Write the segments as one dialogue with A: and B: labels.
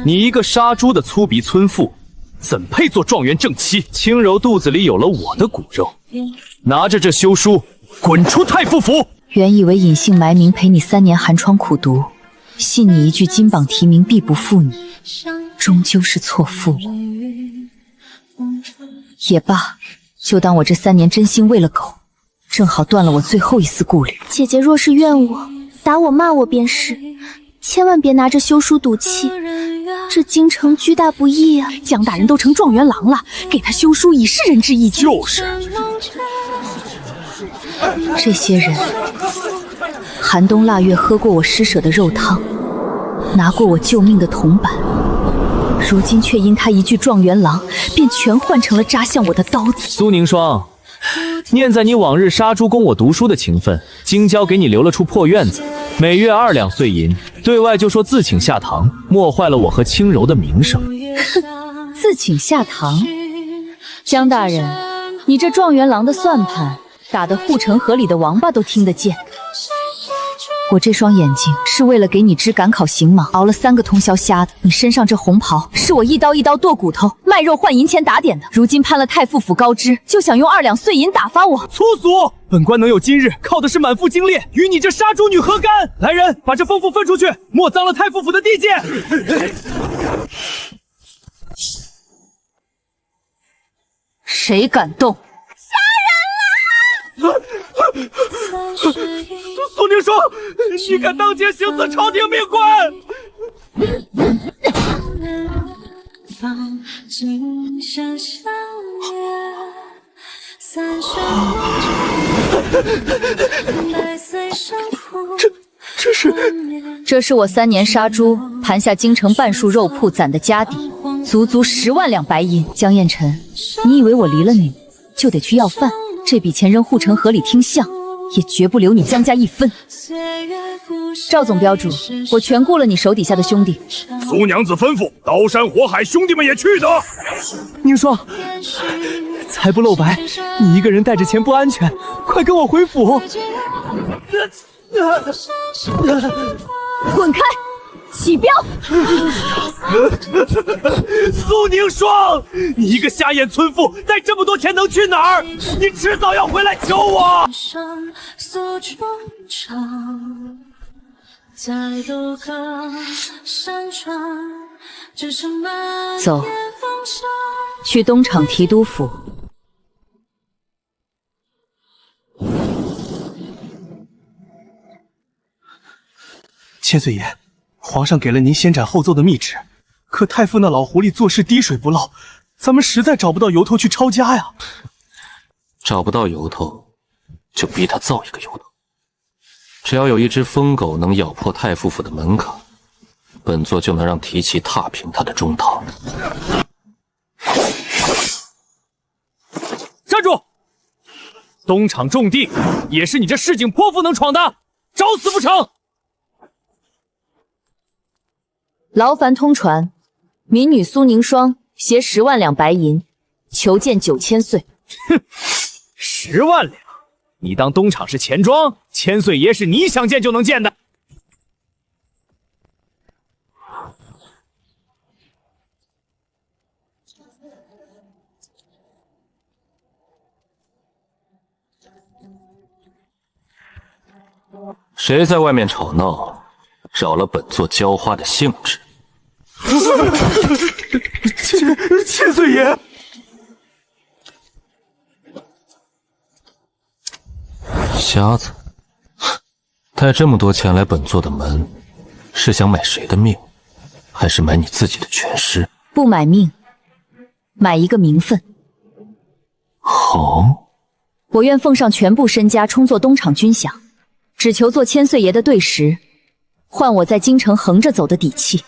A: 你一个杀猪的粗鄙村妇，怎配做状元正妻？轻柔肚子里有了我的骨肉，拿着这休书，滚出太傅府！
B: 原以为隐姓埋名陪你3年寒窗苦读，信你一句金榜题名必不负你，终究是错付了。也罢，就当我这3年真心喂了狗，正好断了我最后一丝顾虑。
C: 姐姐若是怨我，打我骂我便是，千万别拿着休书赌气，这京城居大不易啊！
B: 江大人都成状元郎了，给他休书以示人之义。
A: 就是。
B: 这些人寒冬腊月喝过我施舍的肉汤，拿过我救命的铜板，如今却因他一句状元郎，便全换成了扎向我的刀子。
A: 苏宁霜，念在你往日杀猪供我读书的情分，京郊给你留了处破院子，每月2两碎银，对外就说自请下堂，莫坏了我和轻柔的名声。
B: 哼，自请下堂？江大人，你这状元郎的算盘打得护城河里的王八都听得见。我这双眼睛是为了给你织赶考行蟒熬了3个通宵瞎的，你身上这红袍是我一刀一刀剁骨头卖肉换银钱打点的，如今攀了太傅府高枝，就想用2两碎银打发我？
A: 粗俗！本官能有今日，靠的是满腹精烈，与你这杀猪女何干？来人，把这疯妇分出去，莫脏了太傅府的地界！
B: 谁敢动？
A: 苏宁霜，你敢当街行刺朝廷命官？
B: 这是我3年杀猪盘下京城半数肉铺攒的家底，足足10万两白银。江彦辰，你以为我离了你就得去要饭？这笔钱扔护城河里听相，也绝不留你江家一分。赵总标主，我全雇了你手底下的兄弟。
D: 苏娘子吩咐，刀山火海，兄弟们也去的。
A: 宁霜，财不露白，你一个人带着钱不安全，快跟我回府。
B: 滚开！起镖！
A: 苏宁霜，你一个瞎眼村妇，带这么多钱能去哪儿？你迟早要回来求我。走，去东厂提督府。
E: 千岁爷，皇上给了您先斩后奏的密旨，可太傅那老狐狸做事滴水不漏，咱们实在找不到由头去抄家呀。
F: 找不到由头，就逼他造一个由头。只要有一只疯狗能咬破太傅府的门槛，本座就能让提旗踏平他的中堂。
A: 站住！东厂种地也是你这市井泼妇能闯的，找死不成？
B: 劳烦通传，民女苏宁霜携10万两白银，求见9000岁。
A: 哼，10万两？你当东厂是钱庄？千岁爷是你想见就能见的。
F: 谁在外面吵闹，扰了本座浇花的兴致？
E: 千岁爷，
F: 瞎子，带这么多钱来本座的门，是想买谁的命，还是买你自己的全尸？
B: 不买命，买一个名分。
F: 好，
B: 我愿奉上全部身家充作东厂军饷，只求做千岁爷的对食，换我在京城横着走的底气。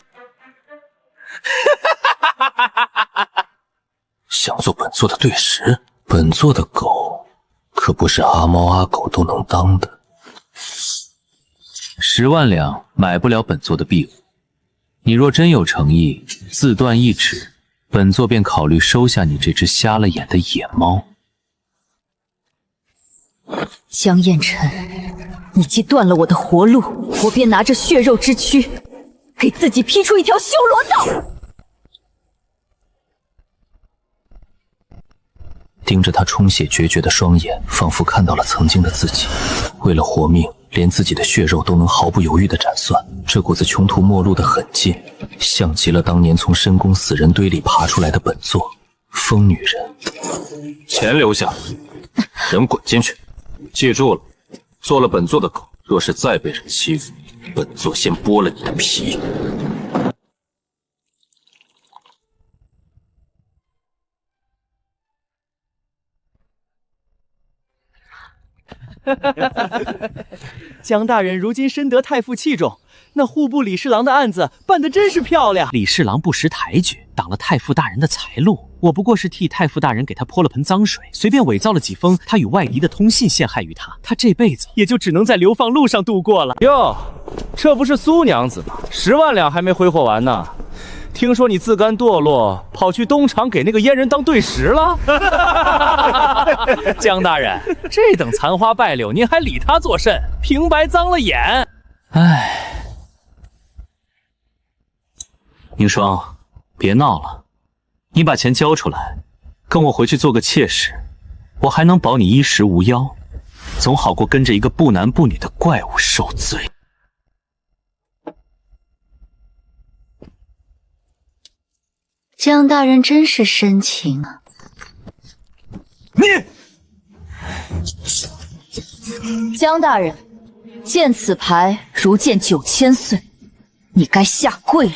F: 想做本座的对食？本座的狗可不是阿猫阿狗都能当的。
A: 10万两买不了本座的庇护，你若真有诚意，自断一指，本座便考虑收下你这只瞎了眼的野猫。
B: 江彦辰，你既断了我的活路，我便拿着血肉之躯给自己劈出一条修罗道！
F: 盯着他充血决绝的双眼，仿佛看到了曾经的自己。为了活命，连自己的血肉都能毫不犹豫地斩断。这股子穷途末路的狠劲，像极了当年从深宫死人堆里爬出来的本座疯女人。钱留下，人滚进去。记住了，做了本座的狗，若是再被人欺负，本座先剥了你的皮。
E: 江大人如今深得太傅器重，那户部李侍郎的案子办得真是漂亮。
G: 李侍郎不识抬举，挡了太傅大人的财路。我不过是替太傅大人给他泼了盆脏水，随便伪造了几封他与外敌的通信，陷害于他。他这辈子也就只能在流放路上度过了。
A: 哟，这不是苏娘子吗？10万两还没挥霍完呢。听说你自甘堕落，跑去东厂给那个阉人当对食了？江大人，这等残花败柳，您还理他作甚？平白脏了眼。唉，
G: 宁霜，别闹了，你把钱交出来，跟我回去做个妾室，我还能保你衣食无忧，总好过跟着一个不男不女的怪物受罪。
B: 江大人真是深情啊！江大人，见此牌如见9000岁，你该下跪了。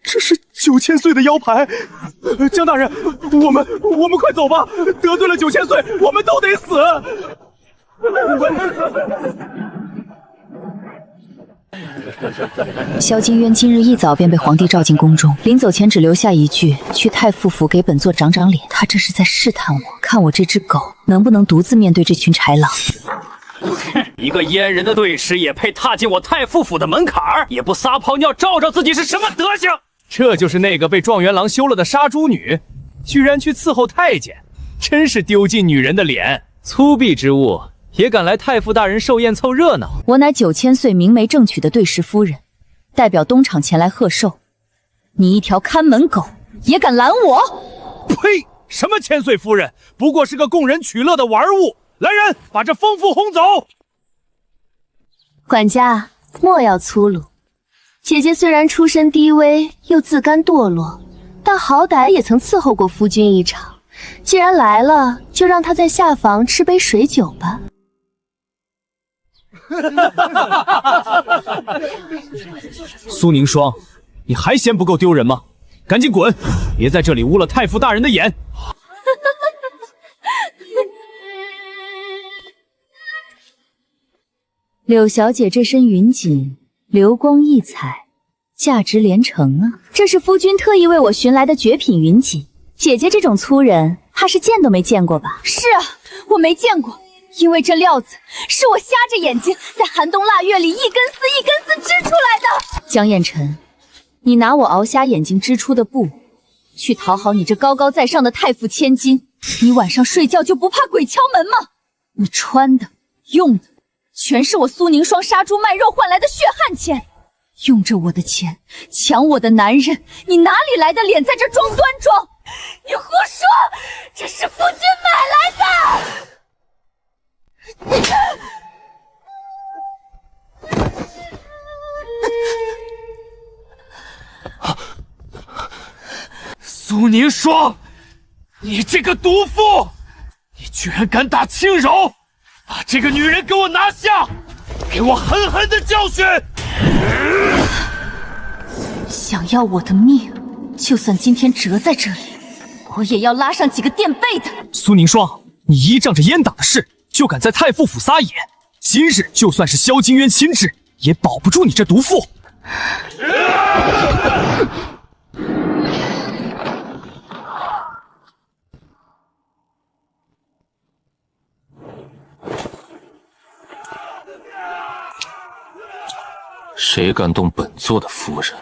E: 这是9000岁的腰牌，江大人，我们快走吧，得罪了9000岁，我们都得死。
B: 萧金渊今日一早便被皇帝召进宫中，临走前只留下一句：“去太傅府给本座长长脸。”他这是在试探我，看我这只狗能不能独自面对这群豺狼。
A: 一个阉人的对食也配踏进我太傅府的门槛儿？也不撒泡尿照照自己是什么德行？这就是那个被状元郎休了的杀猪女，居然去伺候太监，真是丢尽女人的脸！粗鄙之物！也敢来太傅大人寿宴凑热闹？
B: 我乃9000岁明媒正娶的对食夫人，代表东厂前来贺寿。你一条看门狗也敢拦我？
D: 呸！什么千岁夫人，不过是个供人取乐的玩物。来人，把这疯妇轰走！
C: 管家，莫要粗鲁。姐姐虽然出身低微，又自甘堕落，但好歹也曾伺候过夫君一场。既然来了，就让她在下房吃杯水酒吧。
A: 苏宁霜，你还嫌不够丢人吗？赶紧滚！别在这里污了太傅大人的眼！
B: 柳小姐这身云锦，流光溢彩，价值连城啊！这是夫君特意为我寻来的绝品云锦，姐姐这种粗人，怕是见都没见过吧？
C: 是啊，我没见过。因为这料子是我瞎着眼睛在寒冬腊月里一根丝一根丝织出来的。
B: 江彦辰，你拿我熬瞎眼睛织出的布，去讨好你这高高在上的太傅千金，你晚上睡觉就不怕鬼敲门吗？你穿的、用的，全是我苏宁霜杀猪卖肉换来的血汗钱。用着我的钱抢我的男人，你哪里来的脸在这装端庄？
C: 你胡说，这是夫君买来的。
D: 苏宁霜，你这个毒妇，你居然敢打轻柔！把这个女人给我拿下，给我狠狠的教训！
B: 想要我的命，就算今天折在这里，我也要拉上几个垫背的。
A: 苏宁霜，你依仗着阉党的事，就敢在太傅府撒野，今日就算是萧金渊亲至，也保不住你这毒妇！
F: 谁敢动本座的夫人？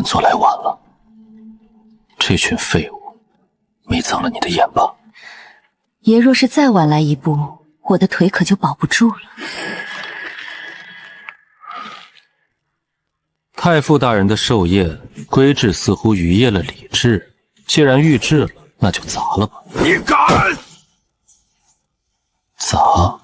F: 座来晚了，这群废物没脏了你的眼吧？
B: 爷若是再晚来一步，我的腿可就保不住了。
F: 太傅大人的寿宴规制似乎逾越了礼制，既然预制了，那就砸了吧。
D: 你敢！
F: 砸！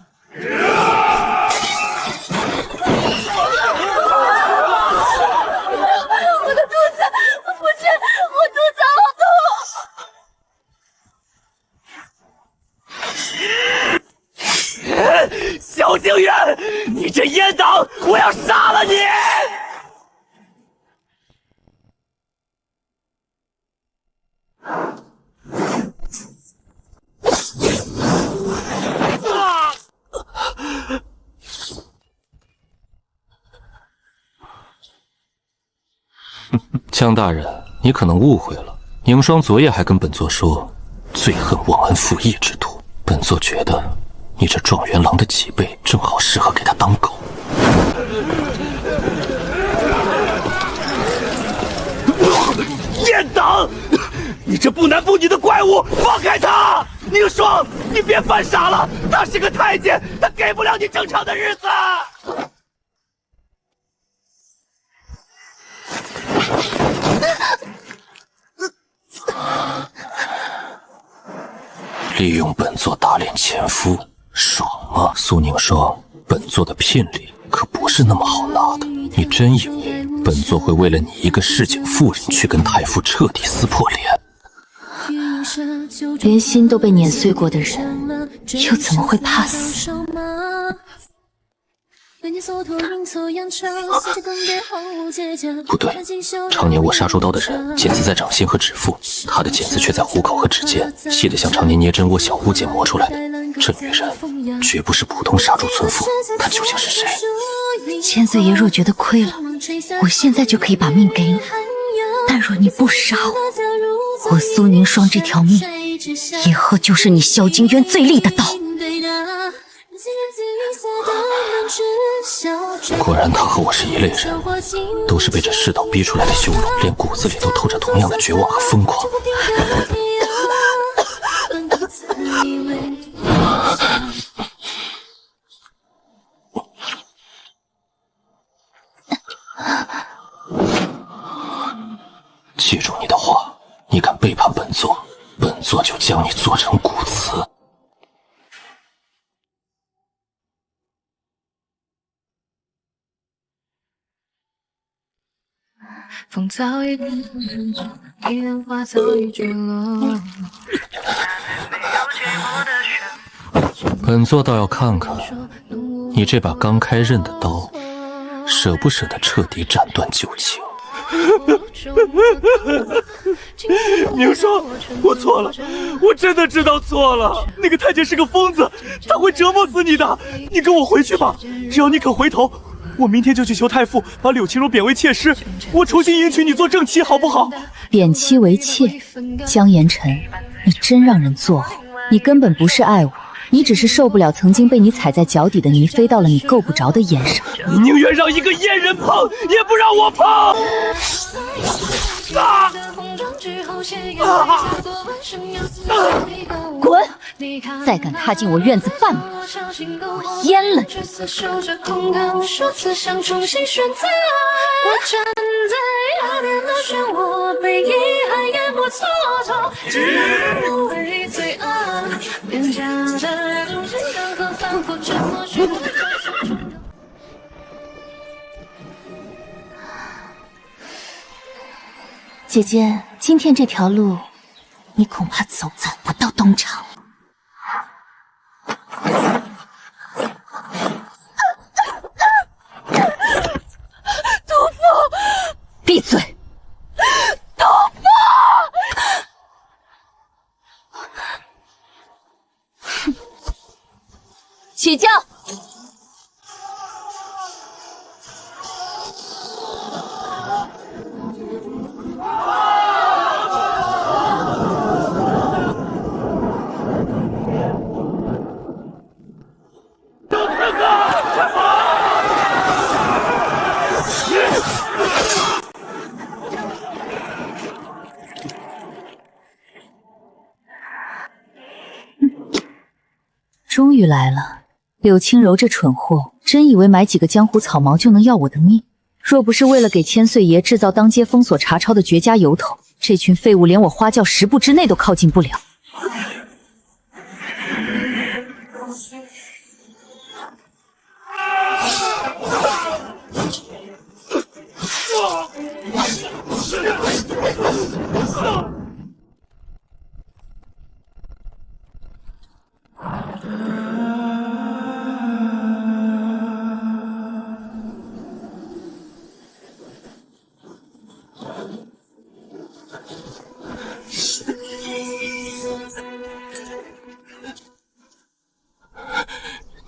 D: 萧景远，你这阉党，我要杀了你！
F: 江大人，你可能误会了。宁霜昨夜还跟本座说，最恨忘恩负义之徒。本座觉得，你这状元郎的脊背正好适合给他当狗。
D: 阉党！你这不男不女的怪物，放开他！宁霜，你别犯傻了，他是个太监，他给不了你正常的日子。
F: 利用本座打脸前夫，爽吗？苏宁霜，本座的聘礼可不是那么好拿的。你真以为本座会为了你一个市井妇人去跟太傅彻底撕破脸？
B: 连心都被碾碎过的人，又怎么会怕死？
F: 不对，常年握杀猪刀的人，剪子在掌心和指腹，他的剪子却在虎口和指尖，细得像常年捏针握小物件磨出来的。这女人绝不是普通杀猪村妇，她究竟是谁？
B: 千岁爷若觉得亏了，我现在就可以把命给你，但若你不杀我，我苏宁霜这条命，以后就是你萧景渊最利的刀。
F: 果然他和我是一类人，都是被这世道逼出来的修罗，连骨子里都透着同样的绝望和疯狂。记住你的话，你敢背叛本座，本座就将你做成骨瓷。
H: 风早已变一莲花早已坠落。
F: 本座倒要看看，你这把刚开刃的刀，舍不舍得彻底斩断旧情？
D: 宁霜，我错了，我真的知道错了。那个太监是个疯子，他会折磨死你的。你跟我回去吧，只要你肯回头，我明天就去求太傅把柳青柔贬为妾师，我重新迎娶你做正妻，好不好？
B: 贬妻为妾，江言晨，你真让人作呕。你根本不是爱我，你只是受不了曾经被你踩在脚底的泥飞到了你够不着的眼上。
D: 你宁愿让一个阉人碰，也不让我碰！
B: 滚！再敢踏进我院子半步，我阉了你！
C: 姐姐，今天这条路，你恐怕走不到东厂。
B: 毒妇，闭嘴！毒妇！起轿。终于来了，柳青柔这蠢货，真以为买几个江湖草毛就能要我的命？若不是为了给千岁爷制造当街封锁查抄的绝佳由头，这群废物连我花轿10步之内都靠近不了。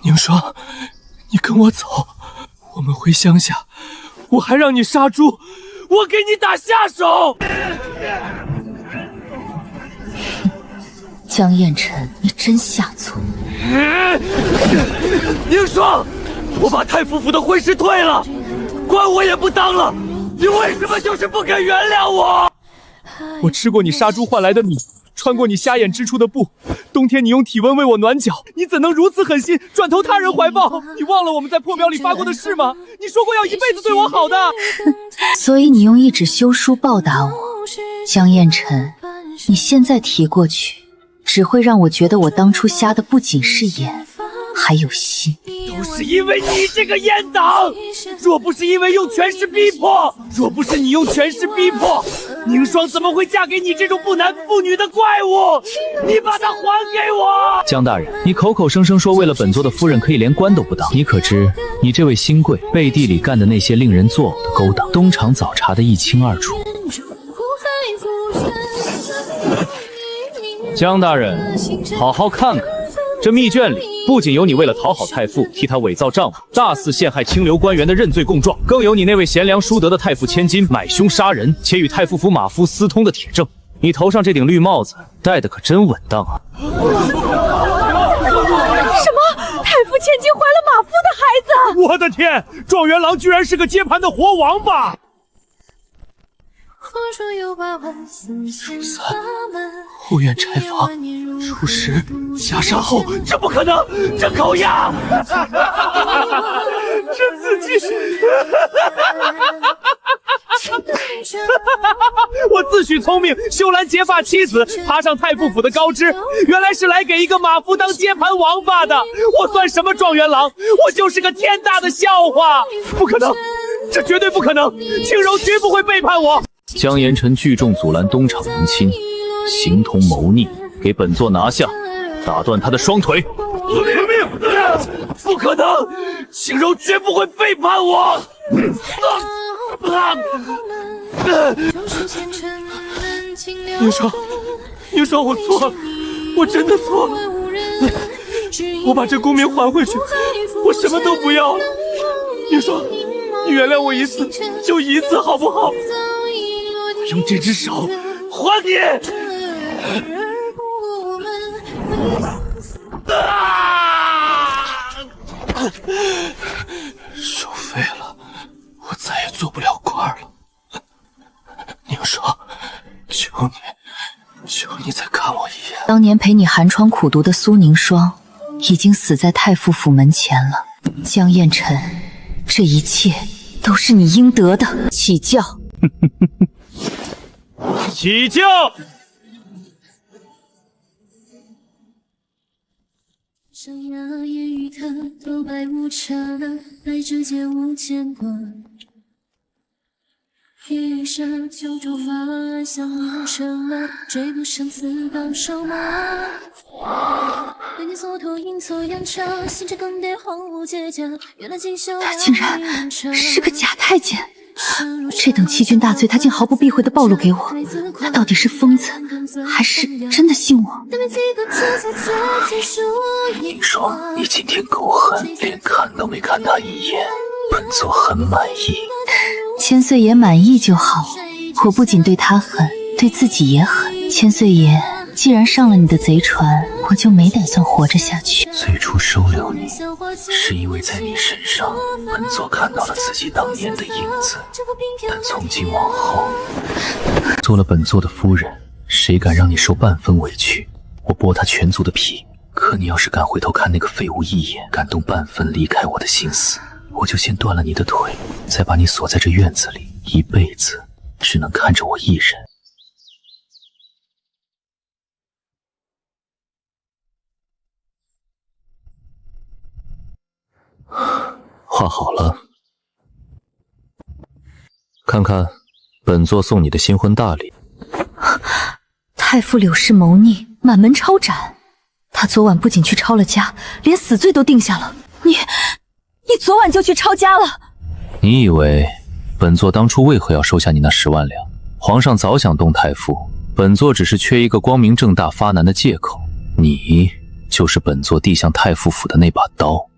E: 宁霜，你跟我走，我们回乡下。我还让你杀猪，我给你打下手。
B: 江燕晨，你真下作。
D: 宁霜，我把太傅府的婚事退了，官我也不当了，你为什么就是不肯原谅我？
E: 我吃过你杀猪换来的米，穿过你瞎眼织出的布，冬天你用体温为我暖脚，你怎能如此狠心，转投他人怀抱？你忘了我们在破庙里发过的誓吗？你说过要一辈子对我好的。
B: 所以你用一纸休书报答我，江燕晨，你现在提过去，只会让我觉得我当初瞎的不仅是眼，还有心。
D: 都是因为你这个阉党！若不是因为用权势逼迫，若不是你用权势逼迫，宁霜怎么会嫁给你这种不男不女的怪物？你把她还给我！
A: 江大人，你口口声声说为了本座的夫人可以连官都不当，你可知你这位新贵背地里干的那些令人作呕的勾当，东厂早查得一清二楚。江大人，好好看看，这密卷里不仅有你为了讨好太傅，替他伪造账目，大肆陷害清流官员的认罪供状，更有你那位贤良淑德的太傅千金买凶杀人，且与太傅府马夫私通的铁证。你头上这顶绿帽子戴得可真稳当啊！
B: 什么？太傅千金怀了马夫的孩子？
D: 我的天，状元郎居然是个接盘的活王八！
E: 初三，后院柴房；初10，下杀后。
D: 这不可能，这狗牙！这自己，我自诩聪明，秀兰结发妻子，爬上太傅府的高枝，原来是来给一个马夫当接盘王八的。我算什么状元郎？我就是个天大的笑话！不可能，这绝对不可能！青柔绝不会背叛我。
A: 江延晨聚众阻拦东厂迎亲，形同谋逆，给本座拿下，打断他的双腿！
D: 我命！不可能，青柔绝不会背叛我！宁霜，我错了，我真的错了，我把这功名还回去，我什么都不要了。宁霜，你原谅我一次，就一次好不好？用这只手还你！
E: 手废了，我再也做不了官了。宁霜，求你再看我一眼。
B: 当年陪你寒窗苦读的苏宁霜，已经死在太傅府门前了。江燕晨，这一切都是你应得的。起轿！
D: 起轿！
H: 生涯也与他都白无常，来之间无牵挂。一生九州发，向你成了追不上刺刀手马。为你蹉跎阴错阳差，心智更迭荒芜结痂。原来锦绣
B: 他竟然是个假太监！这等欺君大罪，他竟毫不避讳地暴露给我，他到底是疯子，还是真的信我？
G: 宁霜，你今天够狠，连看都没看他一眼，本座很满意。
B: 千岁爷满意就好，我不仅对他狠，对自己也狠。千岁爷既然上了你的贼船，我就没打算活着下去。
G: 最初收留你，是因为在你身上，本座看到了自己当年的影子。但从今往后，做了本座的夫人，谁敢让你受半分委屈，我剥他全族的皮，可你要是敢回头看那个废物一眼，敢动半分离开我的心思，我就先断了你的腿，再把你锁在这院子里，一辈子只能看着我一人。画好了，看看本座送你的新婚大礼。
B: 太傅柳氏谋逆，满门抄斩。他昨晚不仅去抄了家，连死罪都定下了。你昨晚就去抄家了？
G: 你以为本座当初为何要收下你那10万两？皇上早想动太傅，本座只是缺一个光明正大发难的借口。你就是本座递向太傅府的那把刀。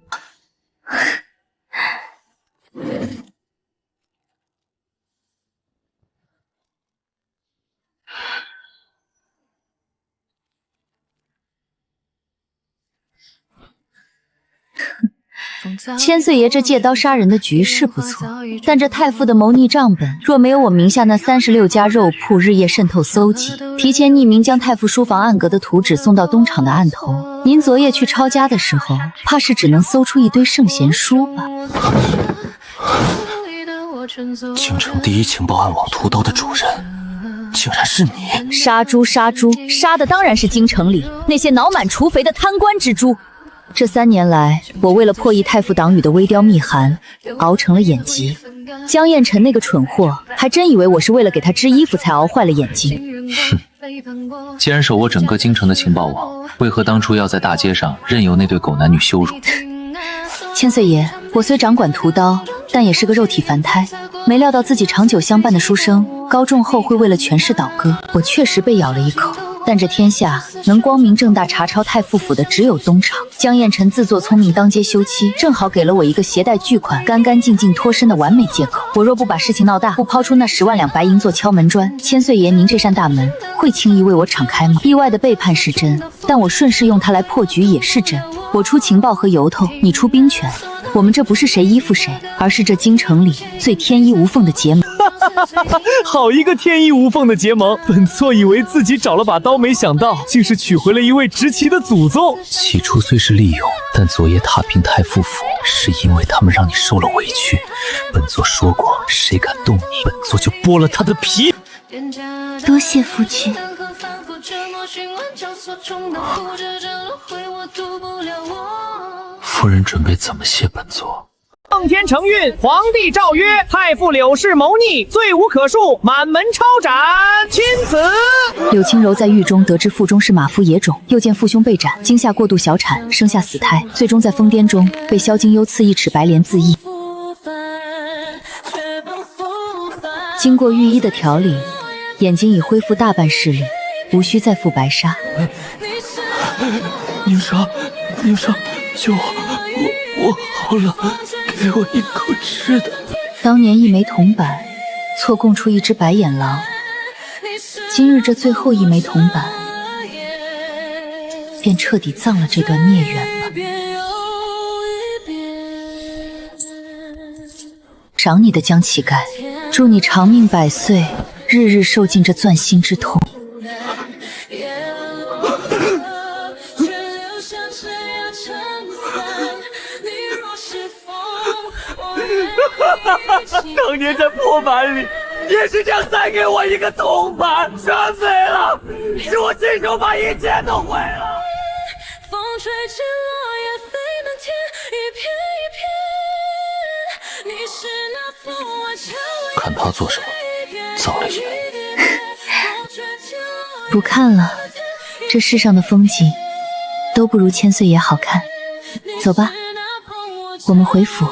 B: 千岁爷这借刀杀人的局势不错，但这太傅的谋逆账本，若没有我名下那36家肉铺日夜渗透搜集，提前匿名将太傅书房暗格的图纸送到东厂的案头，您昨夜去抄家的时候，怕是只能搜出一堆圣贤书吧？
F: 京城第一情报暗网屠刀的主人，竟然是你！
B: 杀猪杀猪，杀的当然是京城里那些脑满厨肥的贪官之猪。这3年来，我为了破译太傅党羽的微雕密函，熬成了眼疾。江彦辰那个蠢货，还真以为我是为了给他织衣服才熬坏了眼睛。
G: 哼！既然手握整个京城的情报网，为何当初要在大街上任由那对狗男女羞辱？
B: 千岁爷，我虽掌管屠刀，但也是个肉体凡胎。没料到自己长久相伴的书生，高中后会为了权势倒戈，我确实被咬了一口。但这天下能光明正大查抄太傅府的只有东厂。江彦辰自作聪明，当街休妻，正好给了我一个携带巨款、干干净净脱身的完美借口。我若不把事情闹大，不抛出那10万两白银做敲门砖，千岁爷您这扇大门会轻易为我敞开吗？意外的背叛是真，但我顺势用它来破局也是真。我出情报和由头，你出兵权。我们这不是谁依附谁，而是这京城里最天衣无缝的结盟。
E: 好一个天衣无缝的结盟！本座以为自己找了把刀，没想到竟是取回了一位直旗的祖宗。
G: 起初虽是利用，但昨夜踏平太傅府，是因为他们让你受了委屈。本座说过，谁敢动你，本座就剥了他的皮。
B: 多谢夫君。
G: 夫人准备怎么谢本座？
I: 奉天承运，皇帝诏曰：太傅柳氏谋逆，罪无可恕，满门抄斩，钦此。
B: 柳青柔在狱中得知腹中是马夫野种，又见父兄被斩，惊吓过度小产，生下死胎，最终在疯癫中被萧金幽赐一尺白莲自缢。经过御医的调理，眼睛已恢复大半视力，无需再服白纱。
D: 宁少，救我好冷，给我一口吃的。
B: 当年一枚铜板，错供出一只白眼狼。今日这最后一枚铜板，便彻底葬了这段孽缘吧。赏你的江乞丐，祝你长命百岁，日日受尽这钻心之痛。
D: 当年在破板里也是想再给我一个铜板，全废了，是我亲手把一切都毁了。风吹起落叶飞满天，一片一片，你是那风外悄微。
G: 看他做什么，造了孽。
B: 不看了，这世上的风景都不如千岁爷好看。走吧，我们回府。